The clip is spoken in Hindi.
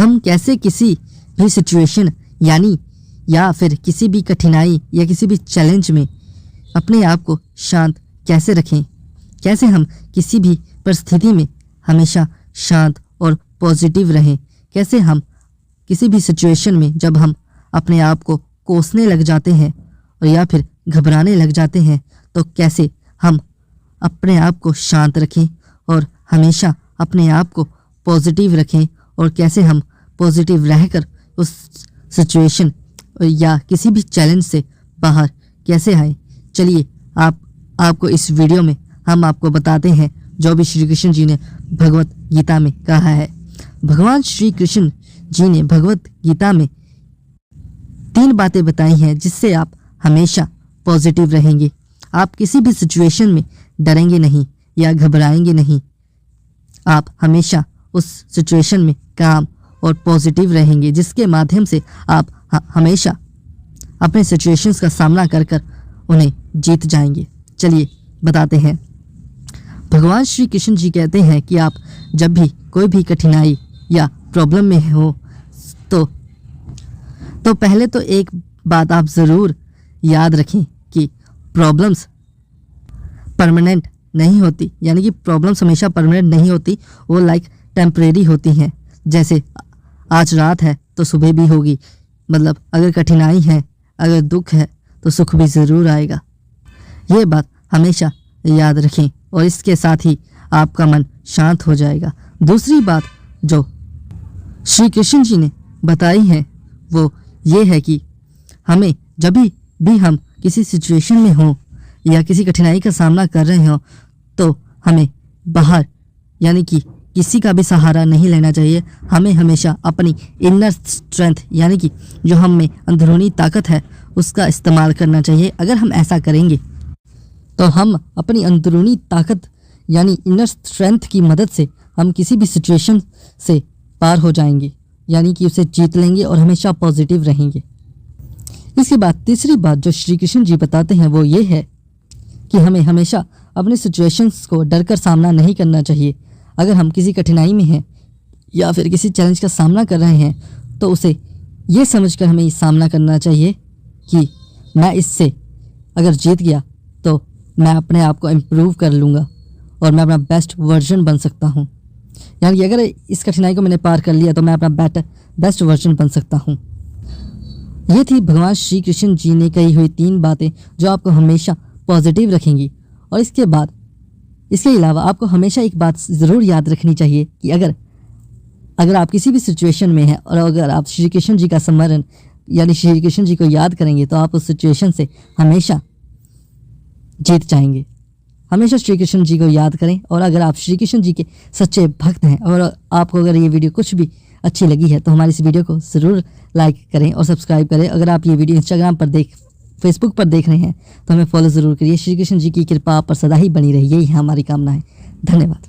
हम कैसे किसी भी सिचुएशन या फिर किसी भी कठिनाई या किसी भी चैलेंज में अपने आप को शांत कैसे रखें, कैसे हम किसी भी परिस्थिति में हमेशा शांत और पॉजिटिव रहें, कैसे हम किसी भी सिचुएशन में जब हम अपने आप को कोसने लग जाते हैं और या फिर घबराने लग जाते हैं तो कैसे हम अपने आप को शांत रखें और हमेशा अपने आप को पॉजिटिव रखें और कैसे हम पॉजिटिव रहकर उस सिचुएशन या किसी भी चैलेंज से बाहर कैसे आए। चलिए आपको इस वीडियो में हम आपको बताते हैं जो भी श्री कृष्ण जी ने भगवत गीता में कहा है। भगवान श्री कृष्ण जी ने भगवत गीता में 3 बातें बताई हैं जिससे आप हमेशा पॉजिटिव रहेंगे। आप किसी भी सिचुएशन में डरेंगे नहीं या घबराएंगे नहीं। आप हमेशा उस सिचुएशन में काम और पॉजिटिव रहेंगे जिसके माध्यम से आप हमेशा अपने सिचुएशंस का सामना कर उन्हें जीत जाएंगे। चलिए बताते हैं। भगवान श्री कृष्ण जी कहते हैं कि आप जब भी कोई भी कठिनाई या प्रॉब्लम में हो तो पहले तो एक बात आप ज़रूर याद रखें कि प्रॉब्लम्स परमानेंट नहीं होती, यानी कि प्रॉब्लम्स हमेशा परमानेंट नहीं होती, वो लाइक टेम्परेरी होती हैं। जैसे आज रात है तो सुबह भी होगी, मतलब अगर कठिनाई है, अगर दुख है तो सुख भी ज़रूर आएगा। ये बात हमेशा याद रखें और इसके साथ ही आपका मन शांत हो जाएगा। दूसरी बात जो श्री कृष्ण जी ने बताई है वो ये है कि हमें जब भी हम किसी सिचुएशन में हों या किसी कठिनाई का सामना कर रहे हों तो हमें बाहर यानी कि किसी का भी सहारा नहीं लेना चाहिए। हमें हमेशा अपनी इनर स्ट्रेंथ यानी कि जो हम में अंदरूनी ताकत है उसका इस्तेमाल करना चाहिए। अगर हम ऐसा करेंगे तो हम अपनी अंदरूनी ताकत यानी इनर स्ट्रेंथ की मदद से हम किसी भी सिचुएशन से पार हो जाएंगे, यानी कि उसे जीत लेंगे और हमेशा पॉजिटिव रहेंगे। इसके बाद तीसरी बात जो श्री कृष्ण जी बताते हैं वो ये है कि हमें हमेशा अपने सिचुएशंस को डर कर सामना नहीं करना चाहिए। अगर हम किसी कठिनाई में हैं या फिर किसी चैलेंज का सामना कर रहे हैं तो उसे ये समझकर हमें सामना करना चाहिए कि मैं इससे अगर जीत गया तो मैं अपने आप को इम्प्रूव कर लूँगा और मैं अपना बेस्ट वर्जन बन सकता हूँ। यानी कि अगर इस कठिनाई को मैंने पार कर लिया तो मैं अपना बेस्ट वर्जन बन सकता हूँ। ये थी भगवान श्री कृष्ण जी ने कही हुई 3 बातें जो आपको हमेशा पॉजिटिव रखेंगी। और इसके अलावा आपको हमेशा एक बात ज़रूर याद रखनी चाहिए कि अगर आप किसी भी सिचुएशन में हैं और अगर आप श्री कृष्ण जी का स्मरण यानी श्री कृष्ण जी को याद करेंगे तो आप उस सिचुएशन से हमेशा जीत जाएंगे। हमेशा श्री कृष्ण जी को याद करें और अगर आप श्री कृष्ण जी के सच्चे भक्त हैं और आपको अगर ये वीडियो कुछ भी अच्छी लगी है तो हमारी इस वीडियो को ज़रूर लाइक करें और सब्सक्राइब करें। अगर आप ये वीडियो इंस्टाग्राम पर फेसबुक पर देख रहे हैं तो हमें फॉलो ज़रूर करिए। श्री कृष्ण जी की कृपा आप पर सदा ही बनी रही, यही हमारी कामना है। धन्यवाद।